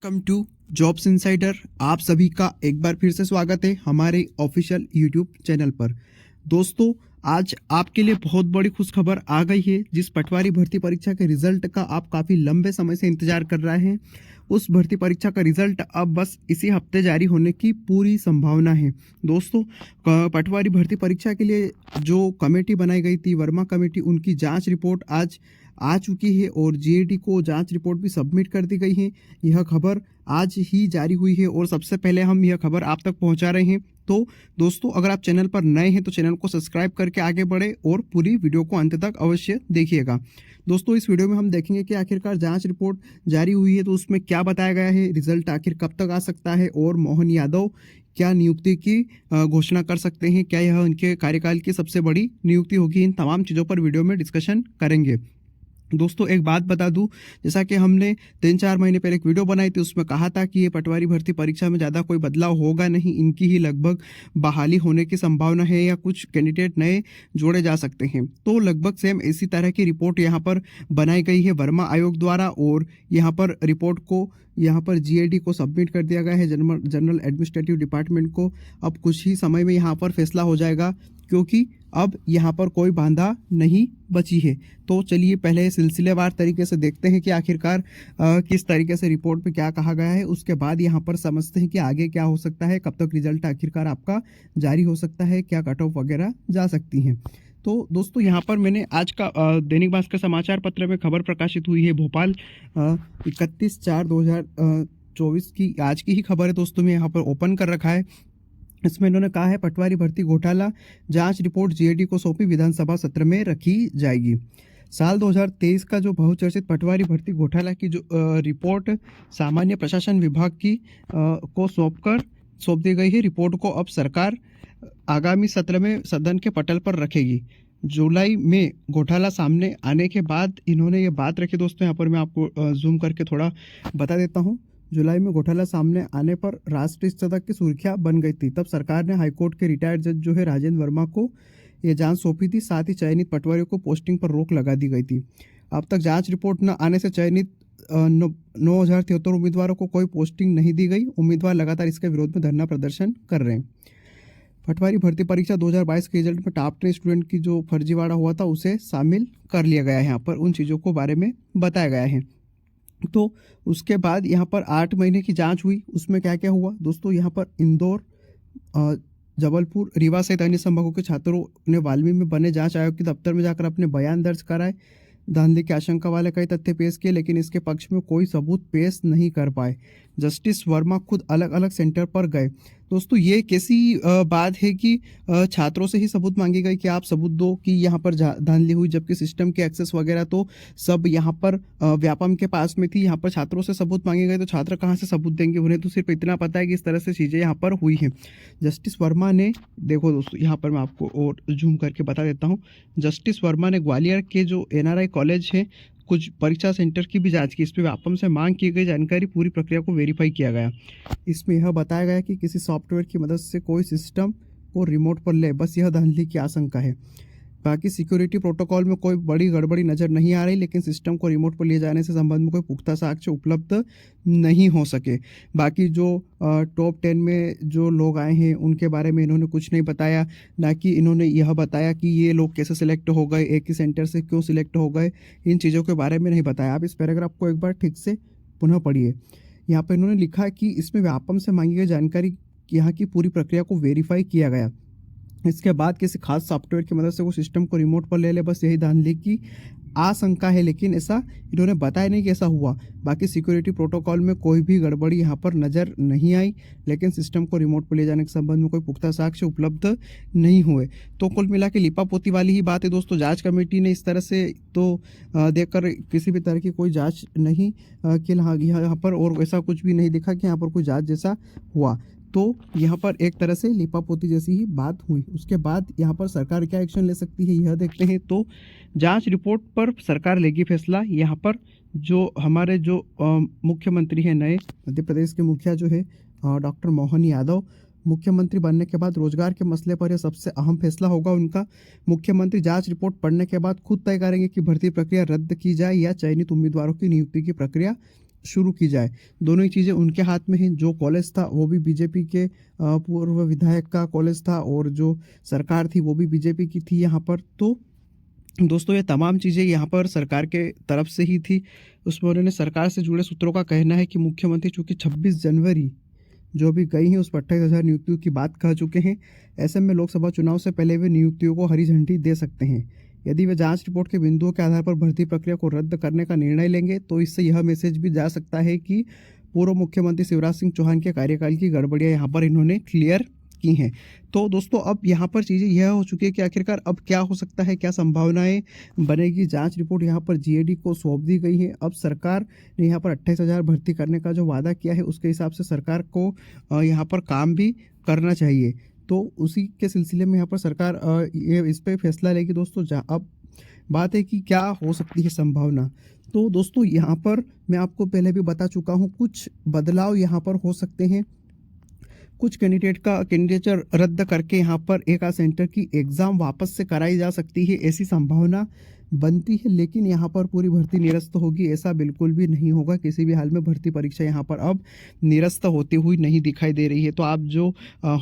Welcome to jobs insider. आप सभी का एक बार फिर से स्वागत है हमारे ऑफिशियल यूट्यूब चैनल पर। दोस्तों, आज आपके लिए बहुत बड़ी खुशखबर आ गई है। जिस पटवारी भर्ती परीक्षा के रिजल्ट का आप काफ़ी लंबे समय से इंतजार कर रहे हैं, उस भर्ती परीक्षा का रिजल्ट अब बस इसी हफ्ते जारी होने की पूरी संभावना है। दोस्तों, पटवारी भर्ती परीक्षा के लिए जो कमेटी बनाई गई थी, वर्मा कमेटी, उनकी जांच रिपोर्ट आज आ चुकी है और जीएडी को जांच रिपोर्ट भी सबमिट कर दी गई है। यह खबर आज ही जारी हुई है और सबसे पहले हम यह खबर आप तक पहुंचा रहे हैं। तो दोस्तों, अगर आप चैनल पर नए हैं तो चैनल को सब्सक्राइब करके आगे बढ़े और पूरी वीडियो को अंत तक अवश्य देखिएगा। दोस्तों, इस वीडियो में हम देखेंगे कि आखिरकार जांच रिपोर्ट जारी हुई है तो उसमें क्या बताया गया है, रिजल्ट आखिर कब तक आ सकता है और मोहन यादव क्या नियुक्ति की घोषणा कर सकते हैं, क्या यह उनके कार्यकाल की सबसे बड़ी नियुक्ति होगी। इन तमाम चीज़ों पर वीडियो में डिस्कशन करेंगे। दोस्तों, एक बात बता दूं, जैसा कि हमने 3-4 महीने पहले एक वीडियो बनाई थी, उसमें कहा था कि ये पटवारी भर्ती परीक्षा में ज़्यादा कोई बदलाव होगा नहीं, इनकी ही लगभग बहाली होने की संभावना है या कुछ कैंडिडेट नए जोड़े जा सकते हैं। तो लगभग सेम इसी तरह की रिपोर्ट यहाँ पर बनाई गई है वर्मा आयोग द्वारा और यहाँ पर रिपोर्ट को यहाँ पर जीएडी को सबमिट कर दिया गया है, जनरल एडमिनिस्ट्रेटिव डिपार्टमेंट को। अब कुछ ही समय में यहाँ पर फैसला हो जाएगा क्योंकि अब यहाँ पर कोई बाधा नहीं बची है। तो चलिए पहले सिलसिलेवार तरीके से देखते हैं कि आखिरकार किस तरीके से रिपोर्ट पे क्या कहा गया है। उसके बाद यहाँ पर समझते हैं कि आगे क्या हो सकता है, कब तक रिजल्ट आखिरकार आपका जारी हो सकता है, क्या कट ऑफ वगैरह जा सकती हैं। तो दोस्तों, यहाँ पर मैंने आज का दैनिक भास्कर समाचार पत्र में खबर प्रकाशित हुई है, भोपाल 31/4/2024 की आज की ही खबर है। दोस्तों, मैं यहाँ पर ओपन कर रखा है। इसमें इन्होंने कहा है पटवारी भर्ती घोटाला जांच रिपोर्ट जीएडी को सौंपी, विधानसभा सत्र में रखी जाएगी। साल 2023 का जो बहुचर्चित पटवारी भर्ती घोटाला की जो रिपोर्ट सामान्य प्रशासन विभाग की को सौंप दी गई है। रिपोर्ट को अब सरकार आगामी सत्र में सदन के पटल पर रखेगी। जुलाई में घोटाला सामने आने के बाद इन्होंने ये बात रखी। दोस्तों, यहाँ पर मैं आपको जूम करके थोड़ा बता देता हूँ। जुलाई में घोटाला सामने आने पर राष्ट्रीय स्तर की सुर्खियां बन गई थी। तब सरकार ने हाईकोर्ट के रिटायर्ड जज जो है राजेंद्र वर्मा को ये जांच सौंपी थी। साथ ही चयनित पटवारियों को पोस्टिंग पर रोक लगा दी गई थी। अब तक जांच रिपोर्ट न आने से चयनित 9,073 उम्मीदवारों को कोई पोस्टिंग नहीं दी गई। उम्मीदवार लगातार इसके विरोध में धरना प्रदर्शन कर रहे हैं। पटवारी भर्ती परीक्षा 2022 के रिजल्ट में टॉप 10 स्टूडेंट की जो फर्जीवाड़ा हुआ था उसे शामिल कर लिया गया है। यहाँ पर उन चीज़ों को बारे में बताया गया है। तो उसके बाद यहाँ पर 8 महीने की जांच हुई। उसमें क्या क्या हुआ दोस्तों, यहाँ पर इंदौर, जबलपुर, रीवा सहित अन्य संभागों के छात्रों ने वाल्मीकि में बने जांच आयोग के दफ्तर में जाकर अपने बयान दर्ज कराए। धांधली की आशंका वाले कई तथ्य पेश किए, लेकिन इसके पक्ष में कोई सबूत पेश नहीं कर पाए। जस्टिस वर्मा खुद अलग अलग सेंटर पर गए। दोस्तों, ये कैसी बात है कि छात्रों से ही सबूत मांगी गई कि आप सबूत दो कि यहाँ पर धांधली हुई, जबकि सिस्टम के एक्सेस वगैरह तो सब यहाँ पर व्यापम के पास में थी। यहाँ पर छात्रों से सबूत मांगे गए तो छात्र कहाँ से सबूत देंगे, उन्हें तो सिर्फ इतना पता है कि इस तरह से चीज़ें यहाँ पर हुई हैं। जस्टिस वर्मा ने, देखो दोस्तों, यहाँ पर मैं आपको और जूम करके बता देता हूँ। जस्टिस वर्मा ने ग्वालियर के जो एनआरआई कॉलेज है, कुछ परीक्षा सेंटर की भी जांच की। इस पर व्यापम से मांग की गई जानकारी, पूरी प्रक्रिया को वेरीफाई किया गया। इसमें यह बताया गया कि किसी सॉफ्टवेयर की मदद से कोई सिस्टम को रिमोट पर ले, बस यह धांधली की आशंका है। बाकी सिक्योरिटी प्रोटोकॉल में कोई बड़ी गड़बड़ी नजर नहीं आ रही, लेकिन सिस्टम को रिमोट पर ले जाने से संबंध में कोई पुख्ता साक्ष्य उपलब्ध नहीं हो सके। बाकी जो टॉप 10 में जो लोग आए हैं उनके बारे में इन्होंने कुछ नहीं बताया, ना कि इन्होंने यह बताया कि ये लोग कैसे सिलेक्ट हो गए, एक ही सेंटर से क्यों सिलेक्ट हो गए, इन चीज़ों के बारे में नहीं बताया। आप इस पैराग्राफ को एक बार ठीक से पुनः पढ़िए। यहाँ पर इन्होंने लिखा कि इसमें व्यापम से मांगी गई जानकारी, यहाँ की पूरी प्रक्रिया को वेरीफाई किया गया। इसके बाद किसी खास सॉफ्टवेयर की मदद से वो सिस्टम को रिमोट पर ले ले, बस यही धांधली की आशंका है, लेकिन ऐसा इन्होंने बताया नहीं कि ऐसा हुआ। बाकी सिक्योरिटी प्रोटोकॉल में कोई भी गड़बड़ी यहाँ पर नज़र नहीं आई, लेकिन सिस्टम को रिमोट पर ले जाने के संबंध में कोई पुख्ता साक्ष्य उपलब्ध नहीं हुए। तो कुल मिला के लिपापोती वाली ही बात है दोस्तों। जांच कमेटी ने इस तरह से तो देखकर किसी भी तरह की कोई जांच नहीं कि यहाँ पर और वैसा कुछ भी नहीं दिखा कि यहाँ पर कोई जांच जैसा हुआ। तो यहाँ पर एक तरह से लिपापोती जैसी ही बात हुई। उसके बाद यहाँ पर सरकार क्या एक्शन ले सकती है यह देखते हैं। तो जांच रिपोर्ट पर सरकार लेगी फैसला। यहाँ पर जो हमारे जो मुख्यमंत्री हैं, नए मध्य प्रदेश के मुखिया जो है डॉक्टर मोहन यादव, मुख्यमंत्री बनने के बाद रोजगार के मसले पर यह सबसे अहम फैसला होगा उनका। मुख्यमंत्री जांच रिपोर्ट पढ़ने के बाद खुद तय करेंगे कि भर्ती प्रक्रिया रद्द की जाए या चयनित उम्मीदवारों की नियुक्ति की प्रक्रिया शुरू की जाए। दोनों ही चीज़ें उनके हाथ में हैं। जो कॉलेज था वो भी बीजेपी के पूर्व विधायक का कॉलेज था, और जो सरकार थी वो भी बीजेपी की थी यहाँ पर। तो दोस्तों ये तमाम चीज़ें यहाँ पर सरकार के तरफ से ही थी। उसमें उन्होंने सरकार से जुड़े सूत्रों का कहना है कि मुख्यमंत्री चूँकि 26 जनवरी जो भी गई हैं उस पर 28,000 नियुक्तियों की बात कह चुके हैं। ऐसे में लोकसभा चुनाव से पहले वे नियुक्तियों को हरी झंडी दे सकते हैं। यदि वे जांच रिपोर्ट के बिंदुओं के आधार पर भर्ती प्रक्रिया को रद्द करने का निर्णय लेंगे तो इससे यह मैसेज भी जा सकता है कि पूर्व मुख्यमंत्री शिवराज सिंह चौहान के कार्यकाल की गड़बड़ियां यहाँ पर इन्होंने क्लियर की हैं। तो दोस्तों अब यहाँ पर चीज़ें यह हो चुकी है कि आखिरकार अब क्या हो सकता है, क्या संभावनाएं बनेगी। जांच रिपोर्ट यहाँ पर जीएडी को सौंप दी गई है। अब सरकार ने यहाँ पर 28,000 भर्ती करने का जो वादा किया है उसके हिसाब से सरकार को यहाँ पर काम भी करना चाहिए। तो उसी के सिलसिले में यहाँ पर सरकार ये इस पर फैसला लेगी दोस्तों। अब बात है कि क्या हो सकती है संभावना। तो दोस्तों यहाँ पर मैं आपको पहले भी बता चुका हूँ, कुछ बदलाव यहाँ पर हो सकते हैं। कुछ कैंडिडेट का कैंडिडेचर रद्द करके यहाँ पर एक सेंटर की एग्ज़ाम वापस से कराई जा सकती है, ऐसी संभावना बनती है। लेकिन यहाँ पर पूरी भर्ती निरस्त होगी ऐसा बिल्कुल भी नहीं होगा। किसी भी हाल में भर्ती परीक्षा यहाँ पर अब निरस्त होती हुई नहीं दिखाई दे रही है। तो आप जो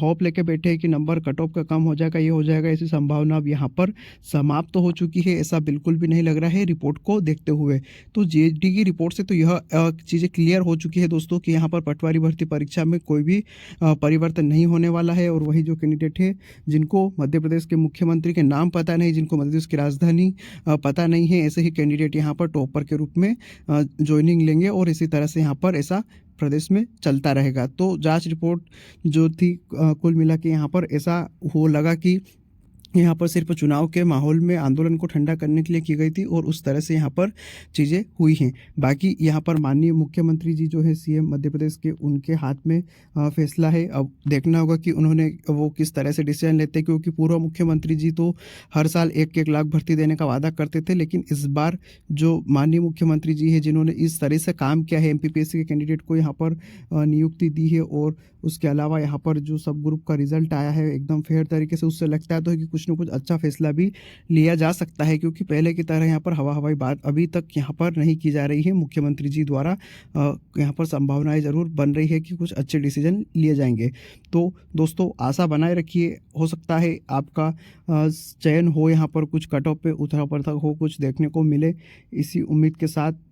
होप लेके बैठे हैं कि नंबर कट ऑफ का कम हो जाएगा, ये हो जाएगा, ऐसी संभावना अब यहाँ पर समाप्त हो चुकी है, ऐसा बिल्कुल भी नहीं लग रहा है रिपोर्ट को देखते हुए। तो जीएडी की रिपोर्ट से तो यह चीज़ें क्लियर हो चुकी है दोस्तों कि यहाँ पर पटवारी भर्ती परीक्षा में कोई भी परिवर्तन नहीं होने वाला है। और वही जो कैंडिडेट है जिनको मध्य प्रदेश के मुख्यमंत्री के नाम पता नहीं, जिनको मध्य प्रदेश की राजधानी पता नहीं है, ऐसे ही कैंडिडेट यहाँ पर टॉपर के रूप में ज्वाइनिंग लेंगे, और इसी तरह से यहाँ पर ऐसा प्रदेश में चलता रहेगा। तो जांच रिपोर्ट जो थी कुल मिला के यहाँ पर ऐसा हो लगा कि यहाँ पर सिर्फ चुनाव के माहौल में आंदोलन को ठंडा करने के लिए की गई थी, और उस तरह से यहाँ पर चीज़ें हुई हैं। बाकी यहाँ पर माननीय मुख्यमंत्री जी जो है सीएम मध्य प्रदेश के, उनके हाथ में फैसला है। अब देखना होगा कि उन्होंने वो किस तरह से डिसीजन लेते हैं, क्योंकि पूर्व मुख्यमंत्री जी तो हर साल 1-1 लाख भर्ती देने का वादा करते थे, लेकिन इस बार जो माननीय मुख्यमंत्री जी है जिन्होंने इस तरह से काम किया है, एमपीपीएससी के कैंडिडेट को यहाँ पर नियुक्ति दी है, और उसके अलावा यहाँ पर जो सब ग्रुप का रिजल्ट आया है एकदम फेयर तरीके से, उससे लगता है तो कि कुछ न कुछ अच्छा फैसला भी लिया जा सकता है। क्योंकि पहले की तरह यहाँ पर हवाई बात अभी तक यहाँ पर नहीं की जा रही है मुख्यमंत्री जी द्वारा। यहाँ पर संभावनाएं ज़रूर बन रही है कि कुछ अच्छे डिसीजन लिए जाएंगे। तो दोस्तों आशा बनाए रखिए, हो सकता है आपका चयन हो, यहाँ पर कुछ कट ऑफ पे उठा पड़ता हो, कुछ देखने को मिले। इसी उम्मीद के साथ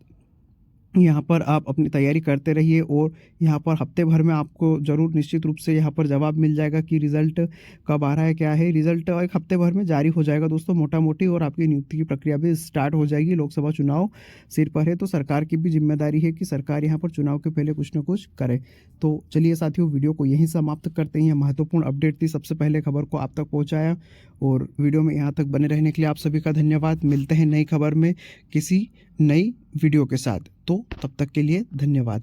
यहाँ पर आप अपनी तैयारी करते रहिए, और यहाँ पर हफ्ते भर में आपको ज़रूर निश्चित रूप से यहाँ पर जवाब मिल जाएगा कि रिज़ल्ट कब आ रहा है, क्या है। रिज़ल्ट एक हफ्ते भर में जारी हो जाएगा दोस्तों मोटा मोटी, और आपकी नियुक्ति की प्रक्रिया भी स्टार्ट हो जाएगी। लोकसभा चुनाव सिर पर है, तो सरकार की भी जिम्मेदारी है कि सरकार यहाँ पर चुनाव के पहले कुछ न कुछ करे। तो चलिए साथियों, वीडियो को यहीं समाप्त करते हैं। महत्वपूर्ण अपडेट थी, सबसे पहले खबर को आप तक पहुँचाया, और वीडियो में यहाँ तक बने रहने के लिए आप सभी का धन्यवाद। मिलते हैं नई खबर में किसी नई वीडियो के साथ, तो तब तक के लिए धन्यवाद।